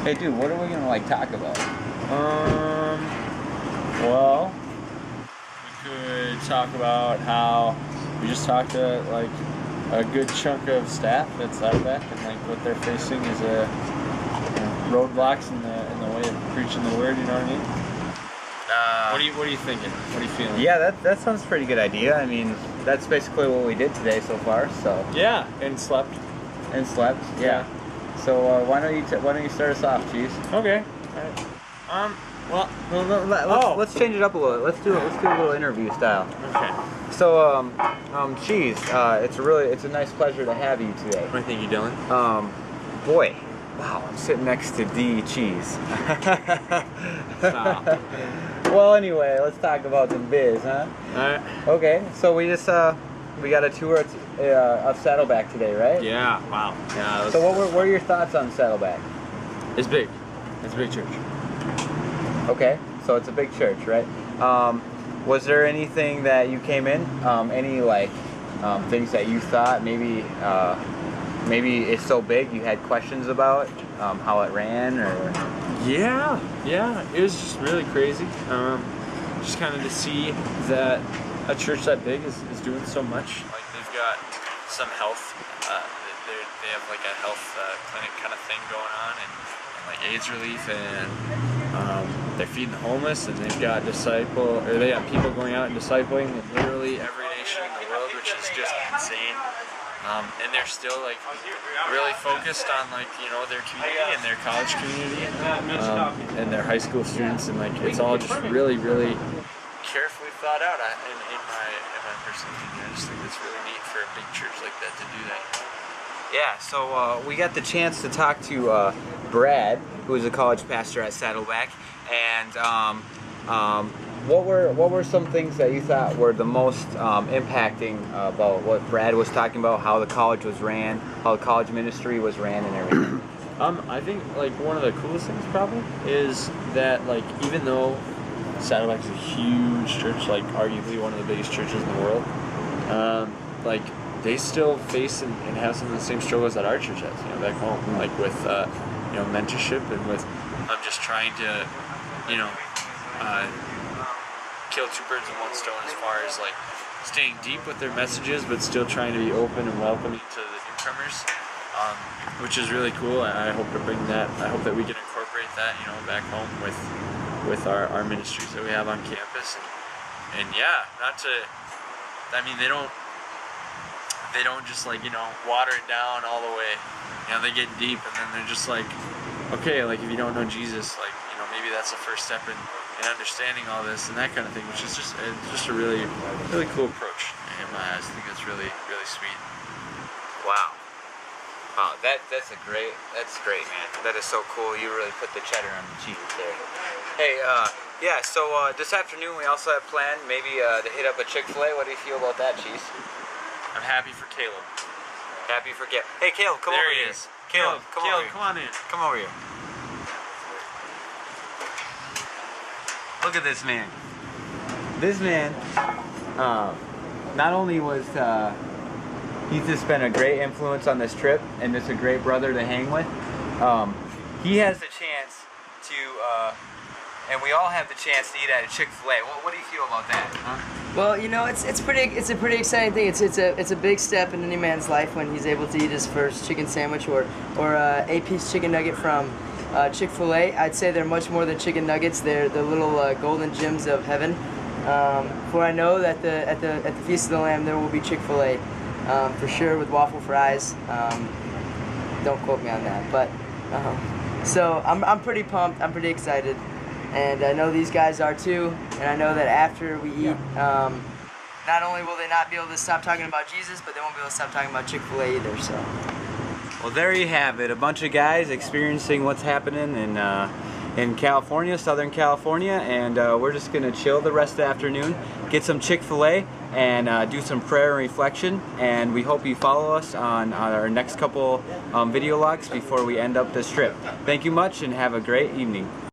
Hey, dude, what are we gonna like talk about? Well, we could talk about how we just talked to like a good chunk of staff at Saddleback and like what they're facing is roadblocks in the way of preaching the word. You know what I mean? What are you thinking? What are you feeling? Yeah, that sounds pretty good idea. I mean, that's basically what we did today so far. So Yeah, and slept. Yeah. So why don't you start us off, Cheese? Okay. All right. Let's change it up a little. Let's do a little interview style. Okay. So Cheese, it's a nice pleasure to have you today. What do you think, Dylan? Boy, wow, I'm sitting next to D Cheese. Stop. Well, anyway, let's talk about some biz, huh? Alright. Okay, so we got a tour of Saddleback today, right? Yeah. Wow. Yeah. So what were your thoughts on Saddleback? It's big. It's a big church. Okay, so it's a big church, right? Was there anything that you came in? Any things that you thought maybe it's so big you had questions about how it ran, or? Yeah. It was just really crazy. Just kind of to see that a church that big is doing so much. Like they've got some health. They have like a health clinic kind of thing going on, and like AIDS relief, and they're feeding the homeless, and they've got they have people going out and discipling in literally every nation in the world, which is just insane. And they're still like really focused on their community and their college community and their high school students, and like it's all just really carefully thought out. In my personal opinion, I just think it's really neat for a big church like that to do that. Yeah, so we got the chance to talk to Brad, who is a college pastor at Saddleback, and what were some things that you thought were the most impacting about what Brad was talking about, how the college was ran, how the college ministry was ran, and everything? I think like one of the coolest things probably is that like even though Saddleback is a huge church, like arguably one of the biggest churches in the world, like they still face and have some of the same struggles that our church has, back home, like with mentorship and with just trying to kill two birds with one stone as far as like staying deep with their messages but still trying to be open and welcoming to the newcomers, which is really cool. I hope to bring that. I hope that we can incorporate that back home with our ministries that we have on campus, and yeah, they don't just like water it down all the way. They get deep, and then they're just like, okay, like if you don't know Jesus, like maybe that's the first step in understanding all this and that kind of thing, which is just a really cool approach in my eyes. I think it's really sweet. Wow, that's great, man. That is so cool. You really put the cheddar on the cheese there. Hey, yeah. So this afternoon we also have planned maybe to hit up a Chick-fil-A. What do you feel about that, Cheese? I'm happy for Caleb. Happy for Caleb. Hey, Caleb, come over here. There he is. Caleb, come over here. Come on in. Come over here. Look at this man. This man, not only was he's just been a great influence on this trip and just a great brother to hang with, he has the chance to, and we all have the chance to eat at a Chick-fil-A. What do you feel about that? Huh? Well, it's a pretty exciting thing. It's a big step in any man's life when he's able to eat his first chicken sandwich or a piece chicken nugget from Chick-fil-A. I'd say they're much more than chicken nuggets. They're the little golden gems of heaven. For I know that at the Feast of the Lamb there will be Chick-fil-A for sure, with waffle fries. Don't quote me on that, but so I'm pretty pumped. I'm pretty excited, and I know these guys are too. And I know that after we eat, not only will they not be able to stop talking about Jesus, but they won't be able to stop talking about Chick-fil-A either. So. Well, there you have it. A bunch of guys experiencing what's happening in California, Southern California, and we're just going to chill the rest of the afternoon, get some Chick-fil-A, and do some prayer and reflection. And we hope you follow us on our next couple video logs before we end up this trip. Thank you much, and have a great evening.